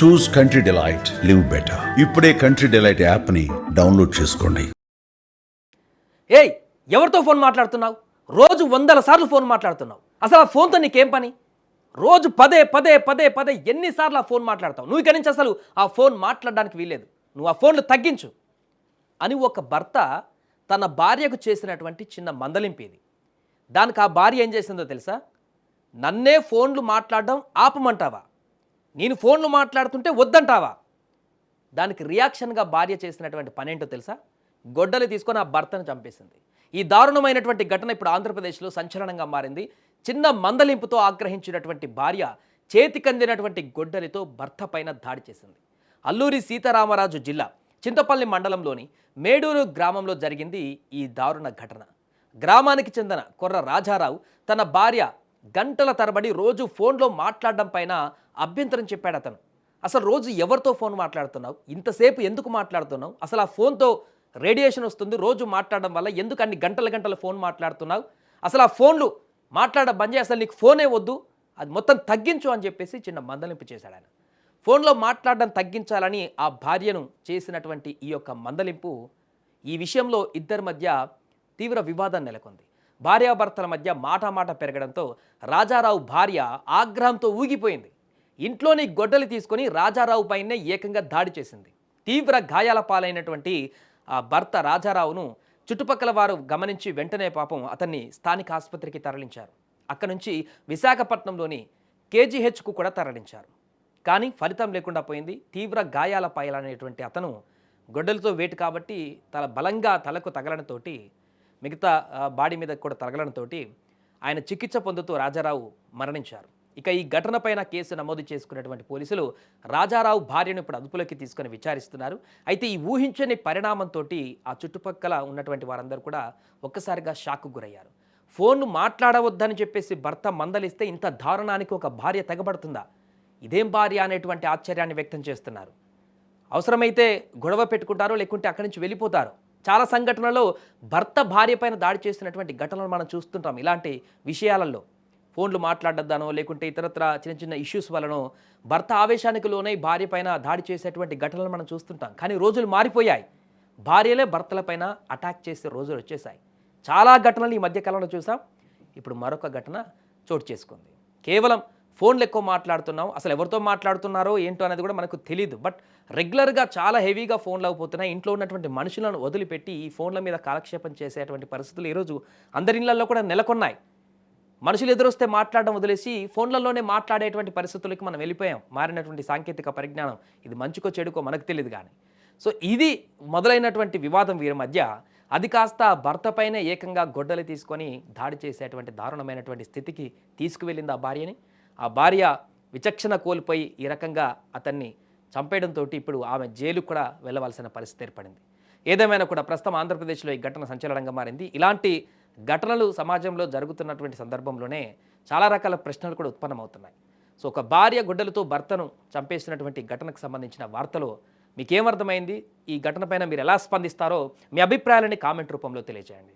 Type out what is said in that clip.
చూస్ country delight, live better. ఇప్పుడే country delight యాప్ని download చేసుకోండి. ఏయ్, ఎవరితో ఫోన్ మాట్లాడుతున్నావు? రోజు 100 సార్లు ఫోన్ మాట్లాడుతున్నావు. అసలు ఆ ఫోన్తో నీకేం పని? రోజు పదే పదే పదే పదే ఎన్నిసార్లు ఆ ఫోన్ మాట్లాడతావు? నువ్వు ఇక్కడి నుంచి అసలు ఆ ఫోన్ మాట్లాడడానికి వీల్లేదు. నువ్వు ఆ ఫోన్లు తగ్గించు అని ఒక భర్త తన భార్యకు చేసినటువంటి చిన్న మందలింపు ఇది. దానికి ఆ భార్య ఏం చేసిందో తెలుసా? నన్నే ఫోన్లు మాట్లాడడం ఆపమంటావా? నేను ఫోన్లు మాట్లాడుతుంటే వద్దంటావా? దానికి రియాక్షన్గా భార్య చేసినటువంటి పనేంటో తెలుసా? గొడ్డలి తీసుకొని ఆ భర్తను చంపేసింది. ఈ దారుణమైనటువంటి ఘటన ఇప్పుడు ఆంధ్రప్రదేశ్లో సంచలనంగా మారింది. చిన్న మందలింపుతో ఆగ్రహించినటువంటి భార్య చేతికందినటువంటి గొడ్డలితో భర్త పైన దాడి చేసింది. అల్లూరి సీతారామరాజు జిల్లా చింతపల్లి మండలంలోని మేడూరు గ్రామంలో జరిగింది ఈ దారుణ ఘటన. గ్రామానికి చెందిన కొర్ర రాజారావు తన భార్య గంటల తరబడి రోజు ఫోన్లో మాట్లాడడం పైన అభ్యంతరం చెప్పాడు అతను. అసలు రోజు ఎవరితో ఫోన్ మాట్లాడుతున్నావు? ఇంతసేపు ఎందుకు మాట్లాడుతున్నావు? అసలు ఆ ఫోన్తో రేడియేషన్ వస్తుంది, రోజు మాట్లాడడం వల్ల ఎందుకు అన్ని గంటల గంటల ఫోన్ మాట్లాడుతున్నావు? అసలు ఆ ఫోన్లు మాట్లాడడం బంద్ చేయి, అసలు నీకు ఫోనే వద్దు, అది మొత్తం తగ్గించు అని చెప్పేసి చిన్న మందలింపు చేశాడు ఆయన. ఫోన్లో మాట్లాడడం తగ్గించాలని ఆ భార్యను చేసినటువంటి ఈ యొక్క మందలింపు, ఈ విషయంలో ఇద్దరి మధ్య తీవ్ర వివాదం నెలకొంది. భార్యాభర్తల మధ్య మాటామాట పెరగడంతో రాజారావు భార్య ఆగ్రహంతో ఊగిపోయింది. ఇంట్లోని గొడ్డలి తీసుకొని రాజారావు పైనే ఏకంగా దాడి చేసింది. తీవ్ర గాయాల పాలైనటువంటి ఆ భర్త రాజారావును చుట్టుపక్కల వారు గమనించి వెంటనే పాపం అతన్ని స్థానిక ఆసుపత్రికి తరలించారు. అక్కడి నుంచి విశాఖపట్నంలోని కేజీహెచ్కు కూడా తరలించారు. కానీ ఫలితం లేకుండా పోయింది. తీవ్ర గాయాల పాలైనటువంటి అతను గొడ్డలతో వేటు కాబట్టి బలంగా తలకు తగలడంతో, మిగతా బాడీ మీద కూడా తగలడంతో ఆయన చికిత్స పొందుతూ రాజారావు మరణించారు. ఇక ఈ ఘటనపైన కేసు నమోదు చేసుకున్నటువంటి పోలీసులు రాజారావు భార్యను ఇప్పుడు అదుపులోకి తీసుకొని విచారిస్తున్నారు. అయితే ఈ ఊహించని పరిణామంతో ఆ చుట్టుపక్కల ఉన్నటువంటి వారందరూ కూడా ఒక్కసారిగా షాక్కు గురయ్యారు. ఫోన్ మాట్లాడవద్దని చెప్పేసి భర్త మందలిస్తే ఇంత దారుణానికి ఒక భార్య తెగబడుతుందా? ఇదేం భార్య అనేటువంటి ఆశ్చర్యాన్ని వ్యక్తం చేస్తున్నారు. అవసరమైతే గొడవ పెట్టుకుంటారో, లేకుంటే అక్కడి నుంచి వెళ్ళిపోతారు. చాలా సంఘటనలో భర్త భార్య పైన దాడి చేసినటువంటి ఘటనలు మనం చూస్తుంటాం. ఇలాంటి విషయాలలో ఫోన్లు మాట్లాడొద్దనో, లేకుంటే ఇతరత్ర చిన్న చిన్న ఇష్యూస్ వలనో భర్త ఆవేశానికి లోనై భార్య పైన దాడి చేసేటువంటి ఘటనలు మనం చూస్తుంటాం. కానీ రోజులు మారిపోయాయి. భార్యలే భర్తల పైన అటాక్ చేసే రోజులు వచ్చేసాయి. చాలా ఘటనలు ఈ మధ్యకాలంలో చూసాం. ఇప్పుడు మరొక ఘటన చోటు చేసుకుంది. కేవలం ఫోన్లు ఎక్కువ మాట్లాడుతున్నాం, అసలు ఎవరితో మాట్లాడుతున్నారో ఏంటో అనేది కూడా మనకు తెలియదు. బట్ రెగ్యులర్గా చాలా హెవీగా ఫోన్లు అయిపోతున్నాయి. ఇంట్లో ఉన్నటువంటి మనుషులను వదిలిపెట్టి ఈ ఫోన్ల మీద కాలక్షేపం చేసేటువంటి పరిస్థితులు ఈరోజు అందరి ఇళ్లలో కూడా నెలకొన్నాయి. మనుషులు ఎదురొస్తే మాట్లాడడం వదిలేసి ఫోన్లలోనే మాట్లాడేటువంటి పరిస్థితులకి మనం వెళ్ళిపోయాం. మారినటువంటి సాంకేతిక పరిజ్ఞానం ఇది మంచికో చెడుకో మనకు తెలియదు. కానీ సో ఇది మొదలైనటువంటి వివాదం వీరి మధ్య. అది కాస్త భర్త పైన ఏకంగా గొడ్డలి తీసుకొని దాడి చేసేటువంటి దారుణమైనటువంటి స్థితికి తీసుకువెళ్ళింది ఆ భార్యని. ఆ భార్య విచక్షణ కోల్పోయి ఈ రకంగా అతన్ని చంపేయడంతో ఇప్పుడు ఆమె జైలుకు కూడా వెళ్ళవలసిన పరిస్థితి ఏర్పడింది. ఏదేమైనా కూడా ప్రస్తుతం ఆంధ్రప్రదేశ్లో ఈ ఘటన సంచలనంగా మారింది. ఇలాంటి ఘటనలు సమాజంలో జరుగుతున్నటువంటి సందర్భంలోనే చాలా రకాల ప్రశ్నలు కూడా ఉత్పన్నమవుతున్నాయి. సో ఒక భార్య గుడ్డలతో భర్తను చంపేసినటువంటి ఘటనకు సంబంధించిన వార్తలు మీకేమర్థమైంది? ఈ ఘటన పైన మీరు ఎలా స్పందిస్తారో మీ అభిప్రాయాలని కామెంట్ రూపంలో తెలియజేయండి.